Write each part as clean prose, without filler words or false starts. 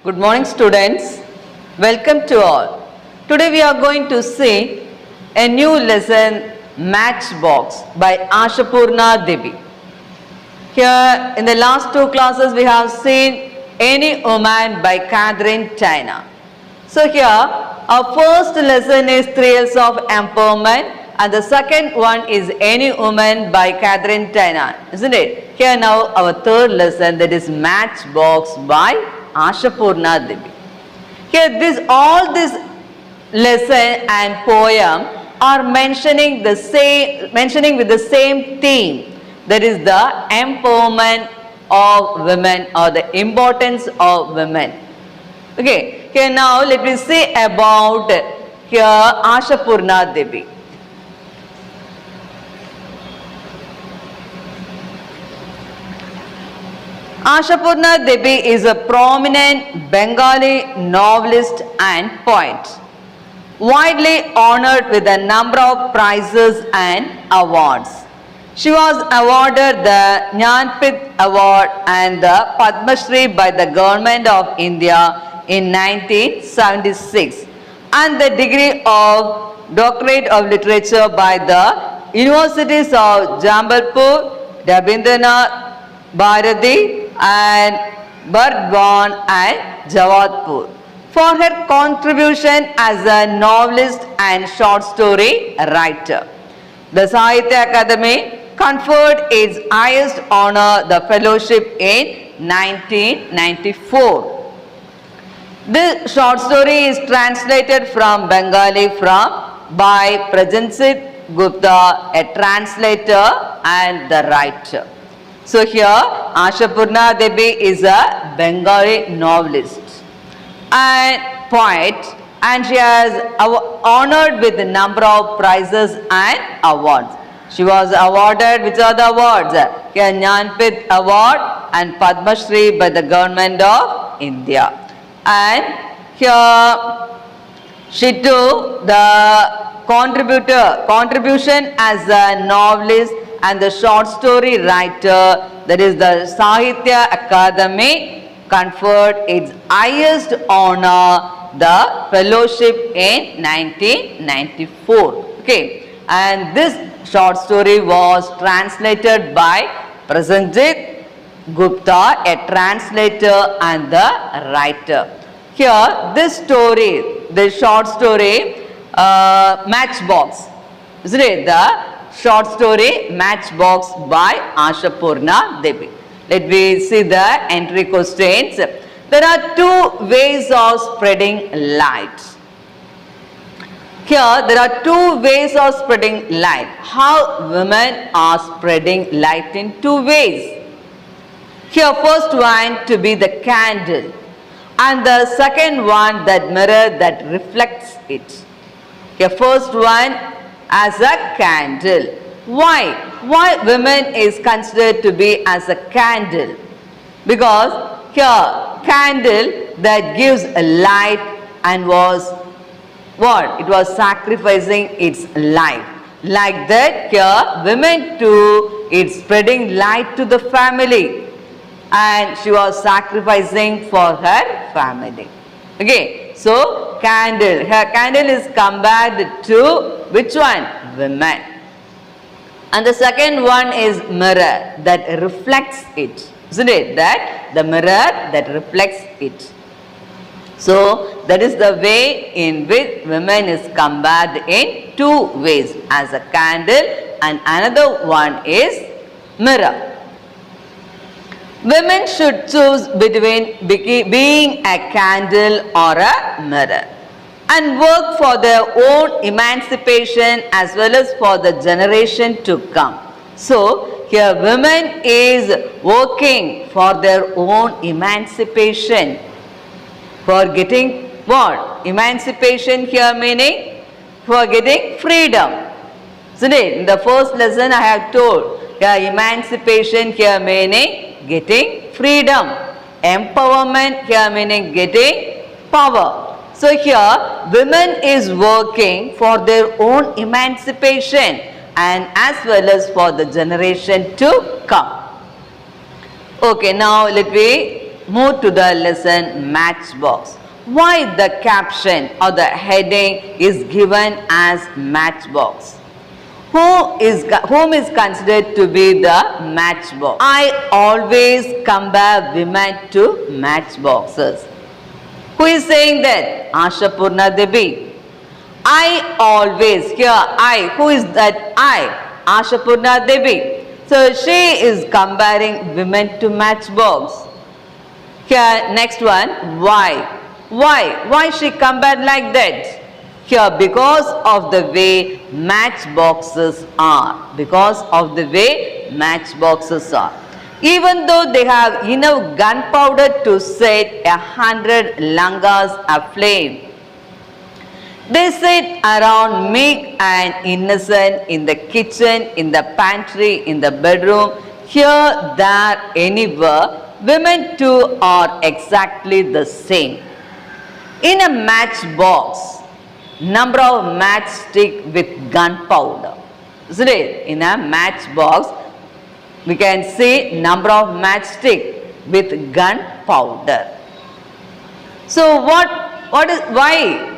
Good morning, students. Welcome to all. Today we are going to see a new lesson, Matchbox by Ashapurna Devi. Here in the last two classes we have seen Any Woman by Catherine Tynan. So here our first lesson is 3 Years of Empowerment and the second one is Any Woman by Catherine Tynan, isn't it? Here now our third lesson, that is Matchbox by Ashapurna Devi. Here all this lesson and poem are mentioning with the same theme, that is the empowerment of women or the importance of women. Okay, here now let me say about here Ashapurna Devi. Ashapurna Devi is a prominent Bengali novelist and poet, widely honored with a number of prizes and awards. She was awarded the Jnanpith Award and the Padma Shri by the Government of India in 1976 and the degree of Doctorate of Literature by the Universities of Jambalpur, Rabindranath Bharati and Burdwan and Jawadhpur for her contribution as a novelist and short story writer. The Sahitya Akademi conferred its highest honor, the fellowship, in 1994. This short story is translated from Bengali by Prajanjit Gupta, a translator and the writer. So here Ashapurna Devi is a Bengali novelist and poet, and she has honored with a number of prizes and awards. She was awarded which are the awards? Here Jnanpith Award and Padma Shri by the Government of India. And here she took the contribution as a novelist and the short story writer, that is the Sahitya Akademi conferred its highest honor, the fellowship, in 1994. Okay, and this short story was translated by Prasenjit Gupta, a translator and the writer. Here this story, the short story Matchbox, isn't it? The short story Matchbox by Ashapurna Devi. Let me see the entry questions. There are two ways of spreading light. Here there are two ways of spreading light. How women are spreading light in two ways. Here first one to be the candle and the second one that mirror that reflects it. Here first one as a candle. Why? Why women is considered to be as a candle? Because here candle that gives a light and was what? It was sacrificing its life. Like that here women too, it's spreading light to the family and she was sacrificing for her family. Okay, so candle, her candle is compared to which one? Women. And the second one is mirror that reflects it, isn't it? That the mirror that reflects it. So that is the way in which women is compared in two ways, as a candle and another one is mirror. Women should choose between being a candle or a mirror and work for their own emancipation as well as for the generation to come. So here women is working for their own emancipation, for getting what? Emancipation here meaning for getting freedom. Isn't it? In the first lesson I have told, here emancipation here meaning getting freedom. Empowerment here meaning getting power. So here women is working for their own emancipation and as well as for the generation to come. Okay, now let me move to the lesson matchbox. Why the caption or the heading is given as matchbox? Whom is considered to be the matchbox? I always compare women to matchboxes. Who is saying that? Ashapurna Devi. I always, here I, who is that I? Ashapurna Devi. So she is comparing women to matchbox. Here next one, why? Why she compared like that? Here because of the way matchboxes are. Because of the way matchboxes are. Even though they have enough gunpowder to set 100 langas aflame, they sit around meek and innocent in the kitchen, in the pantry, in the bedroom, here, there, anywhere. Women too are exactly the same. In a matchbox, number of matchstick with gunpowder. Isn't it? In a matchbox, we can see number of matchstick with gunpowder. So why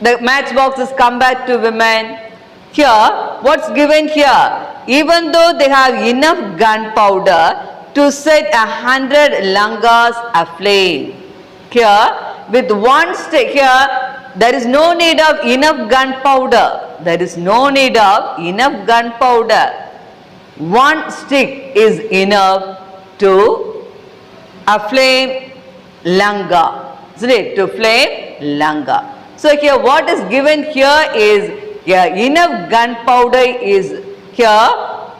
the matchbox is compared to women? Here, what's given here? Even though they have enough gunpowder to set 100 langas aflame. Here, with one stick, here, there is no need of enough gunpowder. There is no need of enough gunpowder. One stick is enough to aflame langa. Isn't it? To flame langa. So here what is given here is enough gunpowder is here.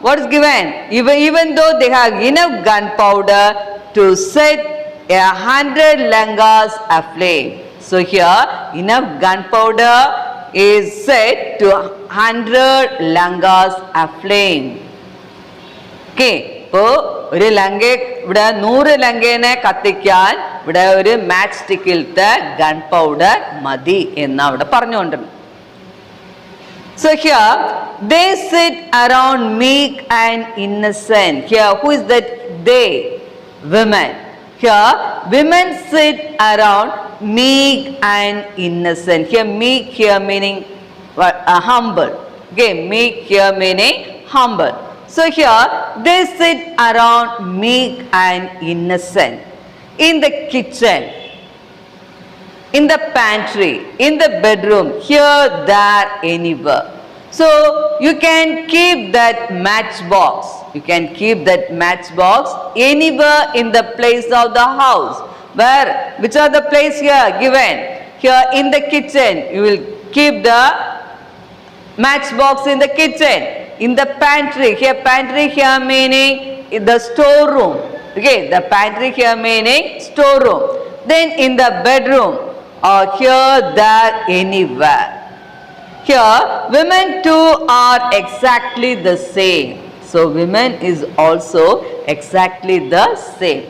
What is given? Even though they have enough gunpowder to set 100 langas aflame. So here enough gunpowder is set to 100 langas aflame. Okay. ഇപ്പോൾ ഒരു ലങ്ക ഇവിടെ 100 ലങ്കേനെ കത്തിക്കാൻ ഇവിടെ ഒരു match സ്റ്റിക്കിലത്തെ gun powder മതി എന്ന് അവിടെ പറഞ്ഞുകൊണ്ടിരുന്നു. So here they sit around meek and innocent. Here who is that they? Women. Here women sit around meek and innocent. Here meek here meaning humble. Okay, meek here meaning humble. So here they sit around meek and innocent in the kitchen, in the pantry, in the bedroom, here, there, anywhere. So you can keep that matchbox. You can keep that matchbox anywhere in the place of the house. Where? Which are the place here given? Here in the kitchen, you will keep the matchbox in the kitchen. In the pantry, here pantry here meaning the storeroom. Okay, the pantry here meaning storeroom. Then in the bedroom, or here, there, anywhere. Here, women too are exactly the same. So women is also exactly the same.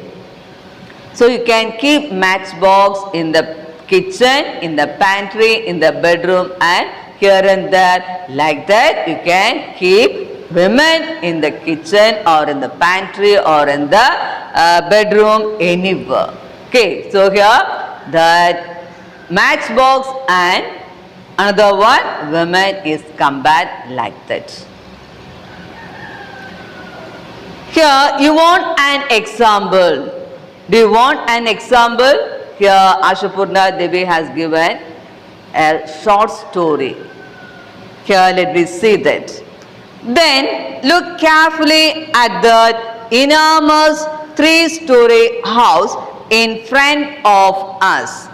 So you can keep matchbox in the kitchen, in the pantry, in the bedroom, and here and there. Like that you can keep women in the kitchen or in the pantry or in the bedroom, anywhere. Okay, so here that matchbox and another one women is compared like that. Here you want an example. Do you want an example? Here Ashapurna Devi has given a short story. Here let me see that. Then look carefully at the enormous 3-story house in front of us.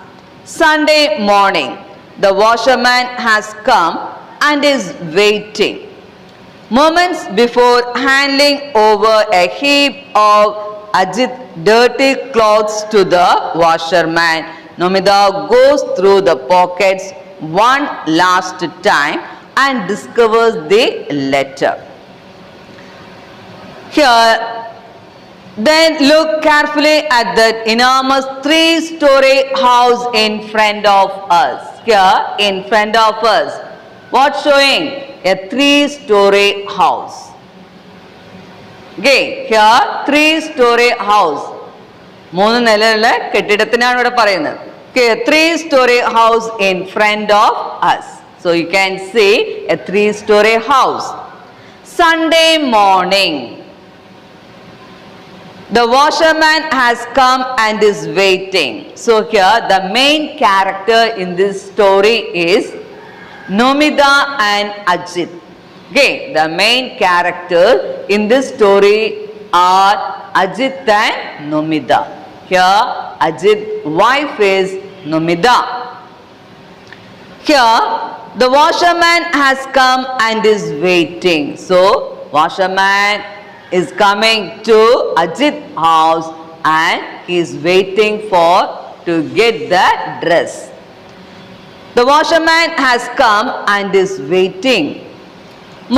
Sunday morning, the washerman has come and is waiting. Moments before handing over a heap of Ajit dirty clothes to the washerman, Nomida goes through the pockets one last time and discovers the letter. Here, then look carefully at that enormous 3-story house in front of us. Here, in front of us, what's showing? A 3-story house. Okay, here 3-story house. 3 നിലയുള്ള കെട്ടിടത്തിനാണ് ഇവിടെ പറയുന്നത്. Okay, 3-story house in front of us. So you can see a 3-story house. Sunday morning. The washerman has come and is waiting. So here the main character in this story is Nomida and Ajit. Okay, the main character in this story are Ajit and Nomida. Here Ajit's wife is Nomida. Here the washerman has come and is waiting. So washerman is coming to Ajit's house and he is waiting to get the dress. The washerman has come and is waiting.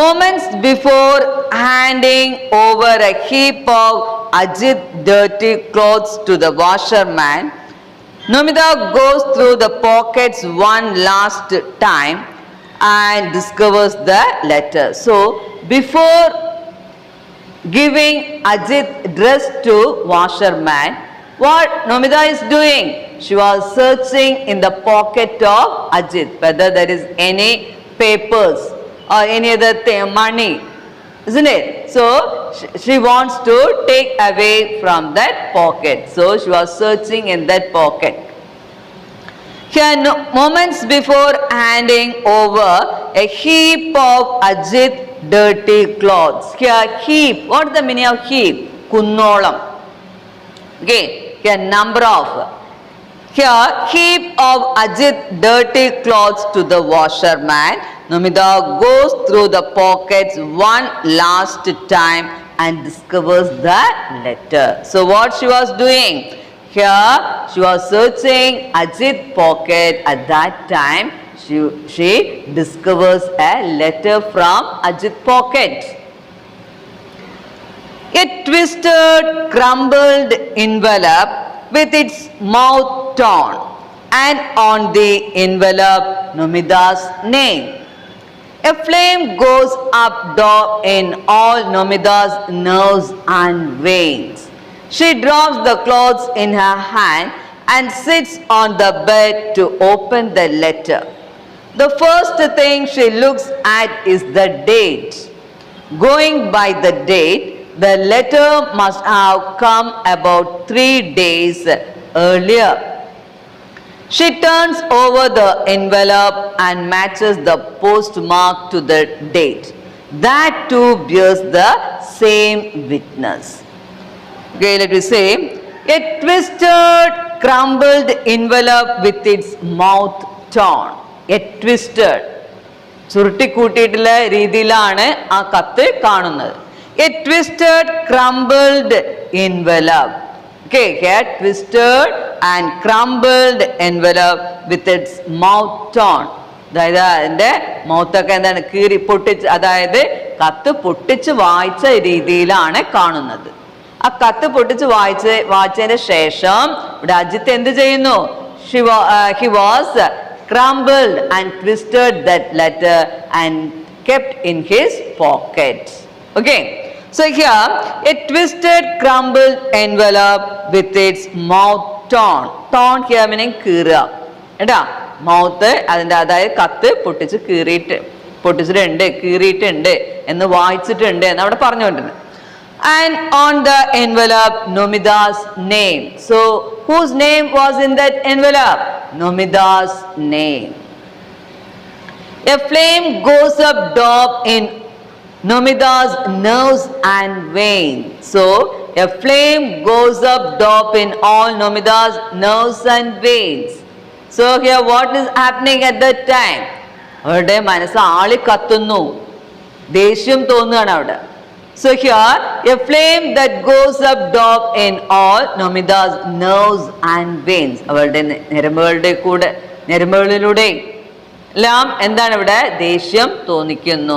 Moments before handing over a heap of Ajit's dirty clothes to the washerman, Nomida goes through the pockets one last time and discovers the letter. So before giving Ajit dress to washerman, what Nomida is doing? She was searching in the pocket of Ajit whether there is any papers or any other thing, money, isn't it? So she wants to take away from that pocket. So she was searching in that pocket. Here, moments before handing over a heap of Ajit dirty clothes. Here heap, what is the meaning of heap? Kunnolam. Okay, here number of. Here heap of Ajit dirty clothes to the washerman. Nomida goes through the pockets one last time and discovers the letter. So what she was doing? Here she was searching Ajit's pocket. At that time she discovers a letter from Ajit's pocket. A twisted, crumpled envelope with its mouth torn, and on the envelope Nomida's name. A flame goes up in all Nomida's nerves and veins. She drops the clothes in her hand and sits on the bed to open the letter. The first thing she looks at is the date. Going by the date, the letter must have come about 3 days earlier. She turns over the envelope and matches the postmark to the date. That too bears the same witness. Okay, let me say, a twisted, crumpled envelope with its mouth torn. A twisted. ചുരുട്ടിക്കൂട്ടിയിട്ടുള്ള രീതിയിലാണ് ആ കത്ത് കാണുന്നത്. A twisted, crumpled envelope. Okay, a twisted and crumpled envelope with its mouth torn. അതായത് അതിന്റെ മൗത്തൊക്കെ എന്താണ് കീറി പൊട്ടിച്ച്, അതായത് കത്ത് പൊട്ടിച്ച് വായിച്ച രീതിയിലാണ് കാണുന്നത്. ആ കത്ത് പൊട്ടിച്ച് വായിച്ചതിന് ശേഷം ഇവിടെ അജിത്ത് എന്ത് ചെയ്യുന്നു? He was crumpled and twisted that letter and kept in his pocket. Okay. So here, a twisted, crumpled envelope with its mouth torn. Torn here meaning കീറുക. കേട്ടാ, മൗത്ത് അതിൻ്റെ, അതായത് കത്ത് പൊട്ടിച്ച് പൊട്ടിച്ചിട്ടുണ്ട്, കീറിയിട്ടുണ്ട് എന്ന് വായിച്ചിട്ടുണ്ട് എന്ന് അവിടെ പറഞ്ഞുകൊണ്ടിരുന്നത്. And on the envelope, Nomida's name. So, whose name was in that envelope? Nomida's name. A flame goes up in Nomida's nerves and veins. So, a flame goes up in all Nomida's nerves and veins. So, here what is happening at that time? അവരുടെ മനസ്സ് ആളി കത്തുന്നു, ദേഷ്യം തോന്നുകയാണ് അവിടെ. So, here a flame that goes up in all Nomida's nerves and veins. അവരുടെ ഞരമ്പുകളിലൂടെ എല്ലാം എന്താണ് ഇവിടെ? ദേഷ്യം തോന്നിക്കുന്നു,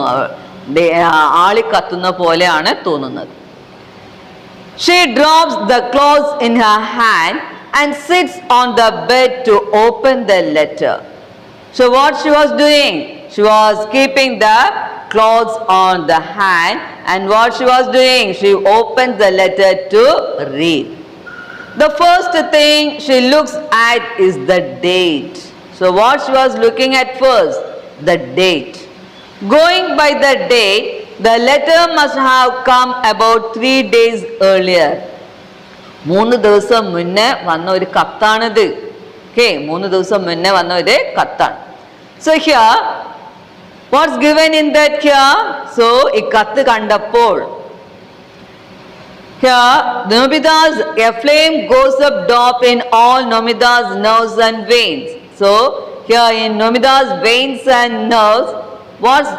ആളി കത്തുന്ന പോലെയാണ് തോന്നുന്നത്. She drops the clothes in her hand and sits on the bed to open the letter. So what she was doing? She was keeping the clothes on the hand, and what she was doing? She opened the letter to read. The first thing she looks at is the date. So what she was looking at first? The date. Going by the date, the letter must have come about 3 days earlier. 3 ദിവസം മുന്നേ വന്ന ഒരു കത്താണിത്. Okay, 3 ദിവസം മുന്നേ വന്ന ഒരു കത്താണ്. So here, what's given in that here? So ഈ കത്ത് കണ്ടപ്പോൾ here, a flame goes up deep in all Nomida's nerves and veins. So here in Nomida's veins and nerves, what's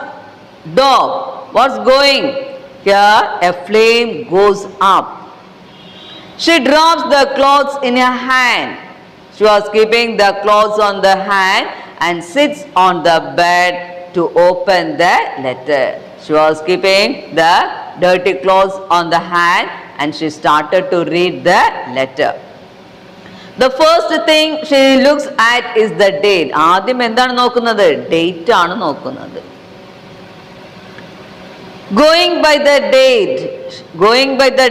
deep? What's going? Here a flame goes up. She drops the clothes in her hand. She was keeping the clothes on the hand and sits on the bed to open the letter. She was keeping the dirty clothes on the hand and she started to read the letter. The first thing she looks at is the date. ആദ്യം എന്താണ് നോക്കുന്നത്? Date ആണ് നോക്കുന്നത്. Going by the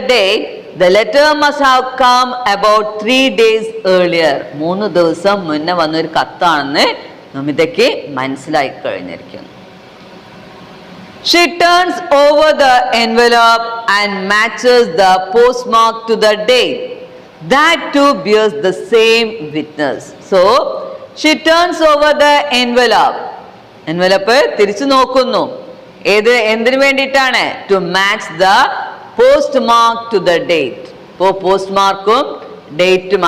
date, the letter must have come about 3 days earlier. 3 ദിവസം മുന്നേ വന്നൊരു കത്താണെന്ന് നമിതയ്ക്ക് മനസ്സിലായി കഴിഞ്ഞിരിക്കുന്നു. She turns over the envelope and matches the postmark to the date. That too bears the same witness. So, she turns over the envelope. Envelope തിരിച്ചു നോക്കുന്നു. എന്തിനു വേണ്ടിയിട്ടാണ്? To match the postmark to the date. ഇപ്പോൾ പോസ്റ്റ്മാർക്കും ഡേറ്റും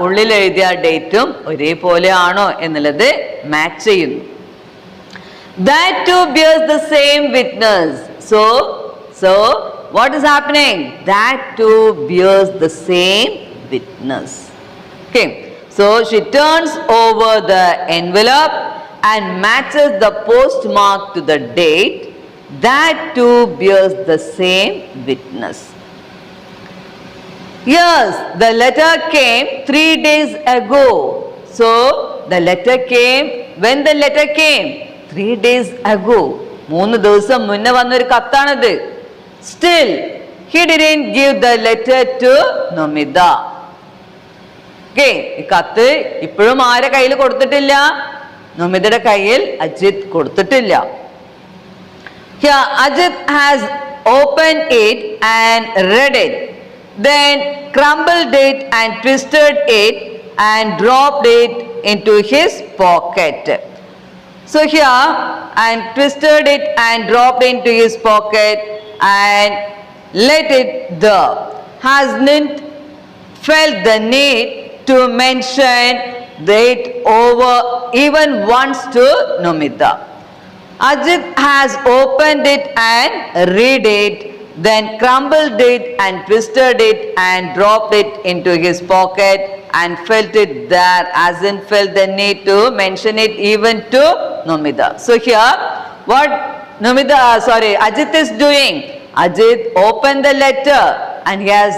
ഉള്ളിൽ എഴുതിയ ഡേറ്റും ഒരേപോലെ ആണോ എന്നുള്ളത് മാച്ച് ചെയ്യുന്നു. That too bears the same witness. So what is happening? That too bears the same witness. Okay. So she turns over the envelope and matches the postmark to the date. That too bears the same witness. Yes, the letter came 3 days ago. So the letter came, when the letter came? 3 days ago. 3 ദിവസം മുന്നേ വന്നൊരു കത്താണിത്. Still, he didn't give the letter to Nomida. Okay, ഈ കത്ത് ഇപ്പോഴും ആരെ കയ്യിൽ കൊടുത്തിട്ടില്ല? നൊമിതയുടെ കയ്യിൽ അജിത് കൊടുത്തിട്ടില്ല. Here, Ajit has opened it and read it, then crumbled it and twisted it and dropped it into his pocket. So here, and twisted it and dropped into his pocket and let it there. Hasn't felt the need to mention it over even once to Nomida. Ajit has opened it and read it, then crumbled it and twisted it and dropped it into his pocket and felt it there, hasn't felt the need to mention it even to Nomida. So here, what Ajit is doing? Ajit opened the letter and he has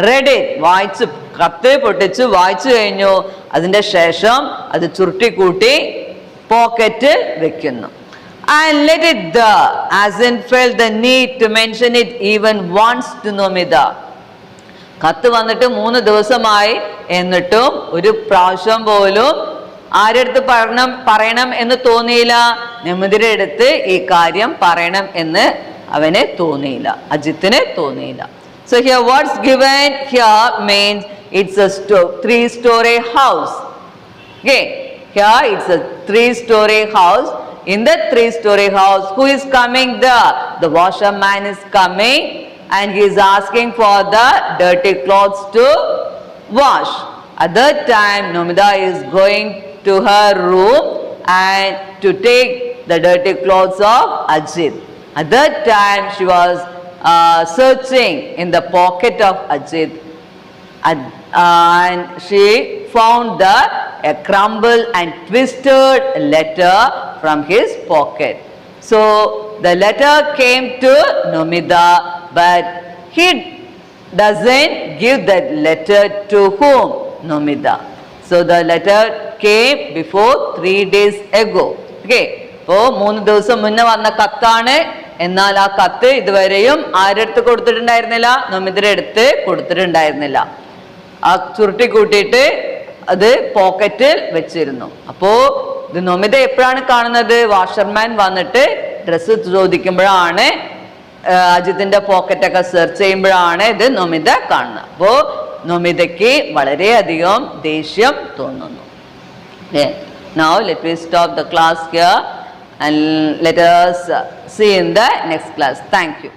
read it. വായിച്ചു, കത്ത് പൊട്ടിച്ചു വായിച്ചു കഴിഞ്ഞു. അതിന്റെ ശേഷം അത് ചുരുട്ടി കൂട്ടി പോക്കറ്റിൽ വെക്കുന്നു. And let it there, hasn't felt the need to mention it even once to Nomida. കത്ത് വന്നിട്ട് 3 ദിവസമായി, എന്നിട്ടും ഒരു പ്രാവശ്യം പോലും ആരെടുത്ത് പറയണം എന്ന് തോന്നിയില്ല. നമിതയുടെ അടുത്ത് ഈ കാര്യം പറയണം എന്ന് അവന് തോന്നിയില്ല, അജിത്തിന് തോന്നിയില്ല. So here what's given here means it's a 3-story house. Okay, here it's a 3-story house. In the 3-story house, who is coming there? The washerman is coming and he is asking for the dirty clothes to wash. At that time, Nomida is going to her room and to take the dirty clothes of Ajit. At that time, she was searching in the pocket of Ajit and she found a crumbled and twisted letter from his pocket. So the letter came to Nomida, but he doesn't give that letter to whom? Nomida. So the letter came before 3 days ago. Okay. അപ്പോൾ 3 ദിവസം മുന്നേ വന്ന കത്താണ്. എന്നാൽ ആ കത്ത് ഇതുവരെയും ആരുടെ അടുത്ത് കൊടുത്തിട്ടുണ്ടായിരുന്നില്ല? നമിതയുടെ അടുത്ത് കൊടുത്തിട്ടുണ്ടായിരുന്നില്ല. ആ ചുരുട്ടി കൂട്ടിയിട്ട് അത് പോക്കറ്റിൽ വെച്ചിരുന്നു. അപ്പോ ഇത് നൊമിത എപ്പോഴാണ് കാണുന്നത്? വാഷർമാൻ വന്നിട്ട് ഡ്രസ്സ് ചോദിക്കുമ്പോഴാണ്, അജിത്തിന്റെ പോക്കറ്റൊക്കെ സെർച്ച് ചെയ്യുമ്പോഴാണ് ഇത് നൊമിത കാണുന്നത്. അപ്പോ നൊമിതയ്ക്ക് വളരെയധികം ദേഷ്യം തോന്നുന്നു. Now let me stop the class here and let us see in the next class. Thank you.